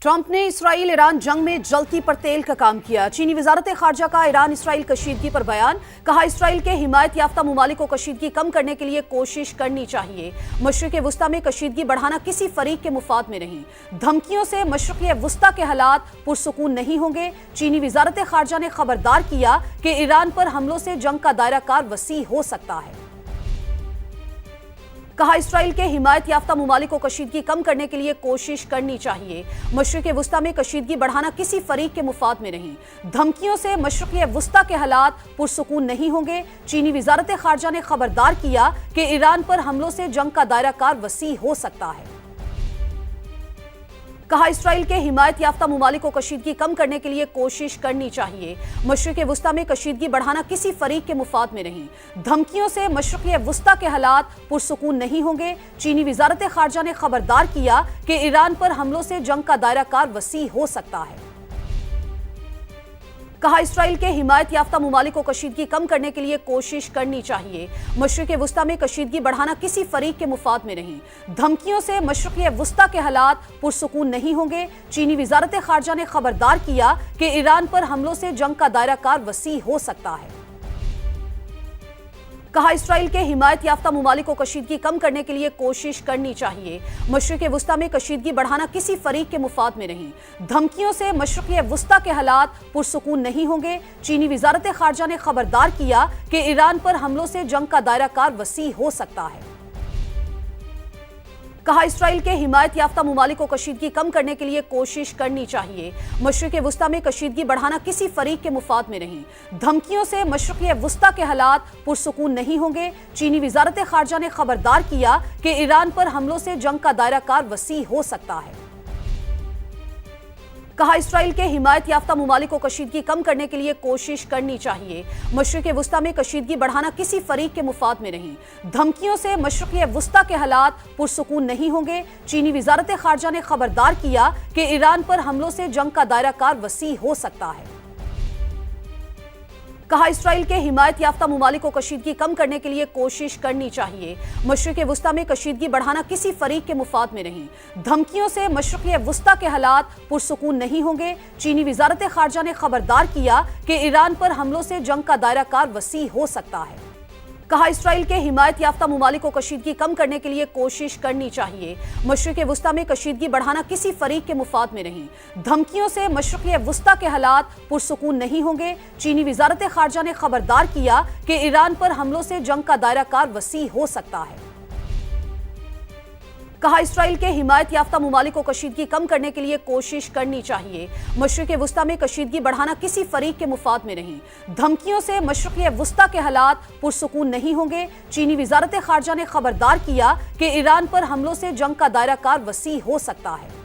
Trump ने Israel Iran जंग में जलती पर तेल का काम किया। चीनी वजारत खारजा का ईरान इसराइल कशीदगी पर बयान। कहा, इसराइल के हिमायत याफ्ता मुमालिक को कशीदगी कम करने के लिए कोशिश करनी चाहिए। मशरिक़ वुस्ता में कशीदगी बढ़ाना किसी फरीक के मुफाद में नहीं। धमकियों से मशरिक़ वुस्ता के हालात पुरसुकून नहीं होंगे। चीनी वजारत खारजा ने खबरदार किया कि ईरान पर हमलों से जंग का दायरा कार वसी हो सकता है। कहा, इसराइल के हिमायत याफ्ता मुमालिक को कशीदगी कम करने के लिए कोशिश करनी चाहिए। मशरिक़ वुस्ता में कशीदगी बढ़ाना किसी फरीक के मुफाद में नहीं। धमकियों से मशरिक़ वुस्ता के हालात पुरसुकून नहीं होंगे। चीनी वजारत खारजा ने खबरदार किया कि ईरान पर हमलों से जंग का दायरा कार वसी हो सकता है। कहा, इसराइल के हिमायत याफ्ता मुमालिक को कशीदगी कम करने के लिए कोशिश करनी चाहिए। मशरिक़ वुस्ता में कशीदगी बढ़ाना किसी फरीक के मुफाद में नहीं। धमकियों से मशरिक़ वुस्ता के हालात पुरसुकून नहीं होंगे। चीनी वजारत खारजा ने खबरदार किया कि ईरान पर हमलों से जंग का दायरा कार वसी हो सकता है। कहा, इसराइल के हिमायत याफ्ता मुमालिक को कशीदगी कम करने के लिए कोशिश करनी चाहिए। मशरिक़ वुस्ता में कशीदगी बढ़ाना किसी फरीक के मुफाद में नहीं। धमकियों से मशरिक़ वुस्ता के हालात पुरसुकून नहीं होंगे। चीनी वजारत खारजा ने खबरदार किया कि ईरान पर हमलों से जंग का दायरा कार वसी हो सकता है। कहा, इसराइल के हिमायत याफ्ता मुमालिक को कशीदगी कम करने के लिए कोशिश करनी चाहिए। मशरिक़ वुस्ता में कशीदगी बढ़ाना किसी फरीक के मुफाद में नहीं। धमकियों से मशरिक़ वुस्ता के हालात पुरसुकून नहीं होंगे। चीनी वजारत खारजा ने खबरदार किया कि ईरान पर हमलों से जंग का दायरा कार वसी हो सकता है। कहा, इसराइल के हिमायत याफ्ता मुमालिक को कशीदगी कम करने के लिए कोशिश करनी चाहिए। मशरिक़ वुस्ता में कशीदगी बढ़ाना किसी फरीक के मुफाद में नहीं। धमकियों से मशरिक़ वुस्ता के हालात पुरसुकून नहीं होंगे। चीनी वजारत खारजा ने खबरदार किया कि ईरान पर हमलों से जंग का दायरा कार वसी हो सकता है। कहा, इसराइल के हिमायत याफ्ता मुमालिक को कशीदगी कम करने के लिए कोशिश करनी चाहिए। मशरिक़ वुस्ता में कशीदगी बढ़ाना किसी फरीक के मुफाद में नहीं। धमकियों से मशरिक़ वुस्ता के हालात पुरसुकून नहीं होंगे। चीनी वजारत खारजा ने खबरदार किया कि ईरान पर हमलों से जंग का दायरा कार वसी हो सकता है। कहा, इसराइल के हिमायत याफ्ता मुमालिक को कशीदगी कम करने के लिए कोशिश करनी चाहिए। मशरिक़ वुस्ता में कशीदगी बढ़ाना किसी फरीक के मुफाद में नहीं। धमकियों से मशरिक़ वुस्ता के हालात पुरसुकून नहीं होंगे। चीनी वजारत खारजा ने खबरदार किया कि ईरान पर हमलों से जंग का दायरा कार वसी हो सकता है। कहा, इसराइल के हिमायत याफ्ता मुमालिक को कशीदगी कम करने के लिए कोशिश करनी चाहिए। मशरिक़ वुस्ता में कशीदगी बढ़ाना किसी फरीक के मुफाद में नहीं। धमकियों से मशरिक़ वुस्ता के हालात पुरसुकून नहीं होंगे। चीनी वजारत खारजा ने खबरदार किया कि ईरान पर हमलों से जंग का दायरा कार वसी हो सकता है। कहा, इसराइल के हिमायत याफ्ता मुमालिक को कशीदगी कम करने के लिए कोशिश करनी चाहिए। मशरिक़ वुस्ता में कशीदगी बढ़ाना किसी फरीक के मुफाद में नहीं। धमकियों से मशरिक़ वुस्ता के हालात पुरसुकून नहीं होंगे। चीनी वजारत खारजा ने खबरदार किया कि ईरान पर हमलों से जंग का दायरा कार वसी हो सकता है।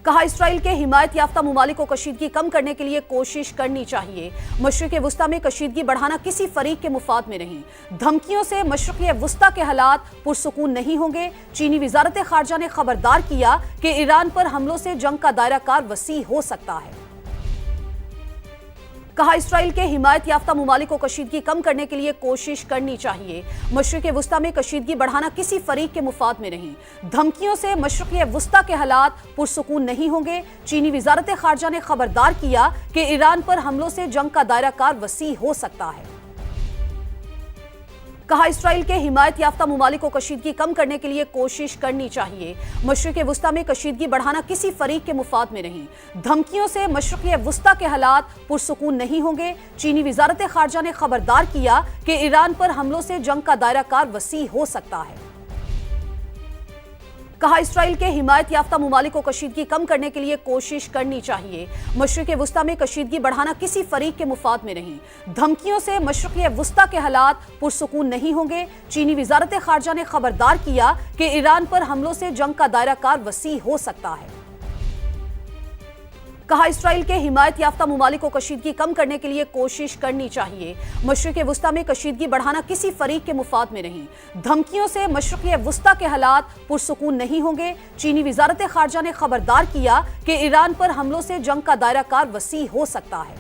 कहा, इसराइल के हिमायत याफ्ता मुमालिक को कशीदगी कम करने के लिए कोशिश करनी चाहिए। मशरिक़ वुस्ता में कशीदगी बढ़ाना किसी फरीक के मुफाद में नहीं। धमकियों से मशरिक़ वुस्ता के हालात पुरसुकून नहीं होंगे। चीनी वजारत खारजा ने खबरदार किया कि ईरान पर हमलों से जंग का दायरा कार वसी हो सकता है। कहा, इसराइल के हिमायत याफ्ता मुमालिक को कशीदगी कम करने के लिए कोशिश करनी चाहिए। मशरिक़ वुस्ता में कशीदगी बढ़ाना किसी फरीक के मुफाद में नहीं। धमकियों से मशरिक़ वुस्ता के हालात पुरसुकून नहीं होंगे। चीनी वजारत खारजा ने खबरदार किया कि ईरान पर हमलों से जंग का दायरा कार वसी हो सकता है। कहा, इसराइल के हिमायत याफ्ता मुमालिक को कशीदगी कम करने के लिए कोशिश करनी चाहिए। मशरिक़ वुस्ता में कशीदगी बढ़ाना किसी फरीक के मुफाद में नहीं। धमकियों से मशरिक़ वुस्ता के हालात पुरसुकून नहीं होंगे। चीनी वजारत खारजा ने खबरदार किया कि ईरान पर हमलों से जंग का दायरा कार वसी हो सकता है। कहा, इसराइल के हिमायत याफ्ता मुमालिक को कशीदगी कम करने के लिए कोशिश करनी चाहिए। मशरिक़ वुस्ता में कशीदगी बढ़ाना किसी फरीक के मुफाद में नहीं। धमकियों से मशरिक़ वुस्ता के हालात पुरसुकून नहीं होंगे। चीनी वजारत खारजा ने खबरदार किया कि ईरान पर हमलों से जंग का दायरा कार वसी हो सकता है। कहा, इसराइल के हिमायत याफ्ता मुमालिक को कशीदगी कम करने के लिए कोशिश करनी चाहिए। मशरिक़ वुस्ता में कशीदगी बढ़ाना किसी फरीक के मुफाद में नहीं। धमकियों से मशरिक़ वुस्ता के हालात पुरसुकून नहीं होंगे। चीनी वजारत खारजा ने खबरदार किया कि ईरान पर हमलों से जंग का दायरा कार वसी हो सकता है।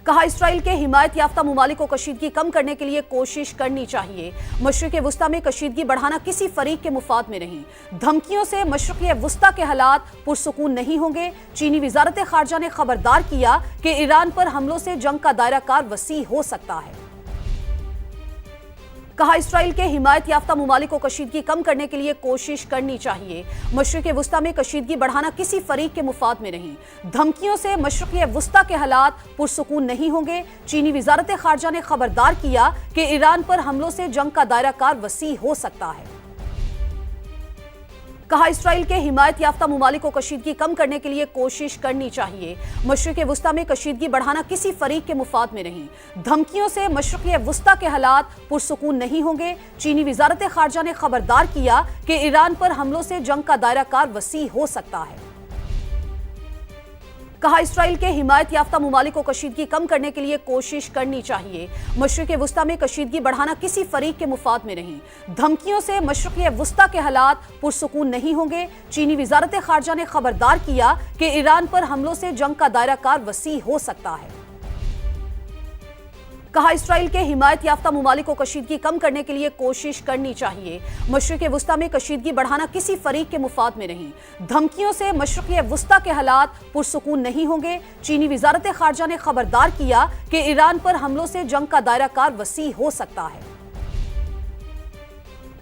کہا اسرائیل کے حمایت یافتہ ممالک کو کشیدگی کم کرنے کے لیے کوشش کرنی چاہیے۔ مشرق وسطی میں کشیدگی بڑھانا کسی فریق کے مفاد میں نہیں۔ دھمکیوں سے مشرق وسطی کے حالات پرسکون نہیں ہوں گے۔ چینی وزارت خارجہ نے خبردار کیا کہ ایران پر حملوں سے جنگ کا دائرہ کار وسیع ہو سکتا ہے۔ کہا اسرائیل کے حمایت یافتہ ممالک کو کشیدگی کم کرنے کے لیے کوشش کرنی چاہیے۔ مشرق وسطی میں کشیدگی بڑھانا کسی فریق کے مفاد میں نہیں۔ دھمکیوں سے مشرق وسطی کے حالات پرسکون نہیں ہوں گے۔ چینی وزارت خارجہ نے خبردار کیا کہ ایران پر حملوں سے جنگ کا دائرہ کار وسیع ہو سکتا ہے۔ کہا اسرائیل کے حمایت یافتہ ممالک کو کشیدگی کم کرنے کے لیے کوشش کرنی چاہیے۔ مشرق وسطی میں کشیدگی بڑھانا کسی فریق کے مفاد میں نہیں۔ دھمکیوں سے مشرق وسطی کے حالات پرسکون نہیں ہوں گے۔ چینی وزارت خارجہ نے خبردار کیا کہ ایران پر حملوں سے جنگ کا دائرہ کار وسیع ہو سکتا ہے۔ کہا اسرائیل کے حمایت یافتہ ممالک کو کشیدگی کم کرنے کے لیے کوشش کرنی چاہیے۔ مشرق وسطی میں کشیدگی بڑھانا کسی فریق کے مفاد میں نہیں۔ دھمکیوں سے مشرق وسطی کے حالات پرسکون نہیں ہوں گے۔ چینی وزارت خارجہ نے خبردار کیا کہ ایران پر حملوں سے جنگ کا دائرہ کار وسیع ہو سکتا ہے۔ کہا اسرائیل کے حمایت یافتہ ممالک کو کشیدگی کم کرنے کے لیے کوشش کرنی چاہیے۔ مشرق وسطی میں کشیدگی بڑھانا کسی فریق کے مفاد میں نہیں۔ دھمکیوں سے مشرق وسطی کے حالات پرسکون نہیں ہوں گے۔ چینی وزارت خارجہ نے خبردار کیا کہ ایران پر حملوں سے جنگ کا دائرہ کار وسیع ہو سکتا ہے۔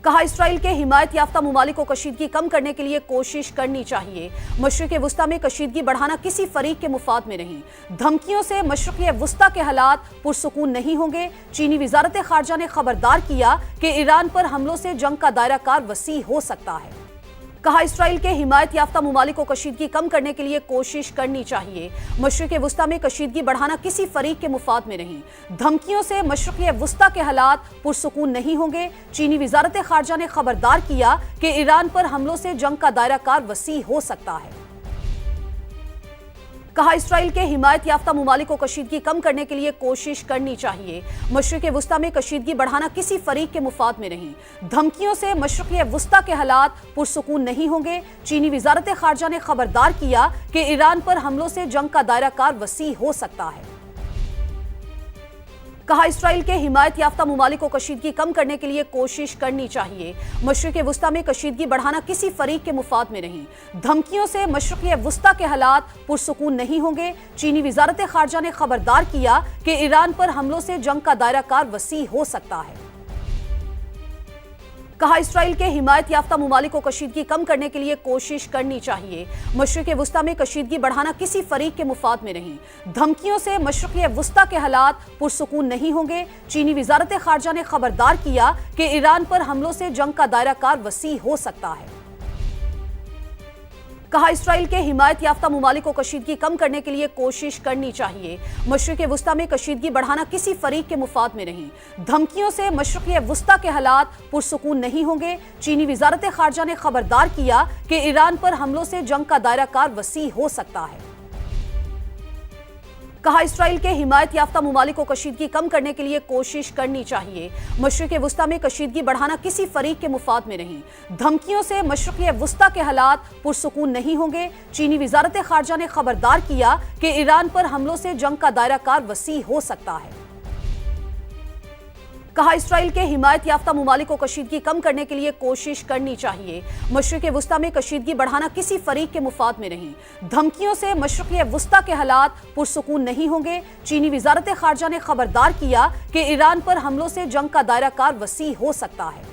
کہا اسرائیل کے حمایت یافتہ ممالک کو کشیدگی کم کرنے کے لیے کوشش کرنی چاہیے۔ مشرق وسطی میں کشیدگی بڑھانا کسی فریق کے مفاد میں نہیں۔ دھمکیوں سے مشرق وسطی کے حالات پرسکون نہیں ہوں گے۔ چینی وزارت خارجہ نے خبردار کیا کہ ایران پر حملوں سے جنگ کا دائرہ کار وسیع ہو سکتا ہے۔ کہا اسرائیل کے حمایت یافتہ ممالک کو کشیدگی کم کرنے کے لیے کوشش کرنی چاہیے۔ مشرق وسطی میں کشیدگی بڑھانا کسی فریق کے مفاد میں نہیں۔ دھمکیوں سے مشرق وسطی کے حالات پرسکون نہیں ہوں گے۔ چینی وزارت خارجہ نے خبردار کیا کہ ایران پر حملوں سے جنگ کا دائرہ کار وسیع ہو سکتا ہے۔ کہا اسرائیل کے حمایت یافتہ ممالک کو کشیدگی کم کرنے کے لیے کوشش کرنی چاہیے۔ مشرق وسطی میں کشیدگی بڑھانا کسی فریق کے مفاد میں نہیں۔ دھمکیوں سے مشرق وسطی کے حالات پرسکون نہیں ہوں گے۔ چینی وزارت خارجہ نے خبردار کیا کہ ایران پر حملوں سے جنگ کا دائرہ کار وسیع ہو سکتا ہے۔ کہا اسرائیل کے حمایت یافتہ ممالک کو کشیدگی کم کرنے کے لیے کوشش کرنی چاہیے۔ مشرق وسطی میں کشیدگی بڑھانا کسی فریق کے مفاد میں نہیں۔ دھمکیوں سے مشرق وسطی کے حالات پرسکون نہیں ہوں گے۔ چینی وزارت خارجہ نے خبردار کیا کہ ایران پر حملوں سے جنگ کا دائرہ کار وسیع ہو سکتا ہے۔ کہا اسرائیل کے حمایت یافتہ ممالک کو کشیدگی کم کرنے کے لیے کوشش کرنی چاہیے۔ مشرق وسطی میں کشیدگی بڑھانا کسی فریق کے مفاد میں نہیں۔ دھمکیوں سے مشرق وسطی کے حالات پرسکون نہیں ہوں گے۔ چینی وزارت خارجہ نے خبردار کیا کہ ایران پر حملوں سے جنگ کا دائرہ کار وسیع ہو سکتا ہے۔ کہا اسرائیل کے حمایت یافتہ ممالک کو کشیدگی کم کرنے کے لیے کوشش کرنی چاہیے۔ مشرق وسطی میں کشیدگی بڑھانا کسی فریق کے مفاد میں نہیں۔ دھمکیوں سے مشرق وسطی کے حالات پرسکون نہیں ہوں گے۔ چینی وزارت خارجہ نے خبردار کیا کہ ایران پر حملوں سے جنگ کا دائرہ کار وسیع ہو سکتا ہے۔ کہا اسرائیل کے حمایت یافتہ ممالک کو کشیدگی کم کرنے کے لیے کوشش کرنی چاہیے۔ مشرق وسطی میں کشیدگی بڑھانا کسی فریق کے مفاد میں نہیں۔ دھمکیوں سے مشرق وسطی کے حالات پرسکون نہیں ہوں گے۔ چینی وزارت خارجہ نے خبردار کیا کہ ایران پر حملوں سے جنگ کا دائرہ کار وسیع ہو سکتا ہے۔ کہا اسرائیل کے حمایت یافتہ ممالک کو کشیدگی کم کرنے کے لیے کوشش کرنی چاہیے۔ مشرق وسطی میں کشیدگی بڑھانا کسی فریق کے مفاد میں نہیں۔ دھمکیوں سے مشرق وسطی کے حالات پرسکون نہیں ہوں گے۔ چینی وزارت خارجہ نے خبردار کیا کہ ایران پر حملوں سے جنگ کا دائرہ کار وسیع ہو سکتا ہے۔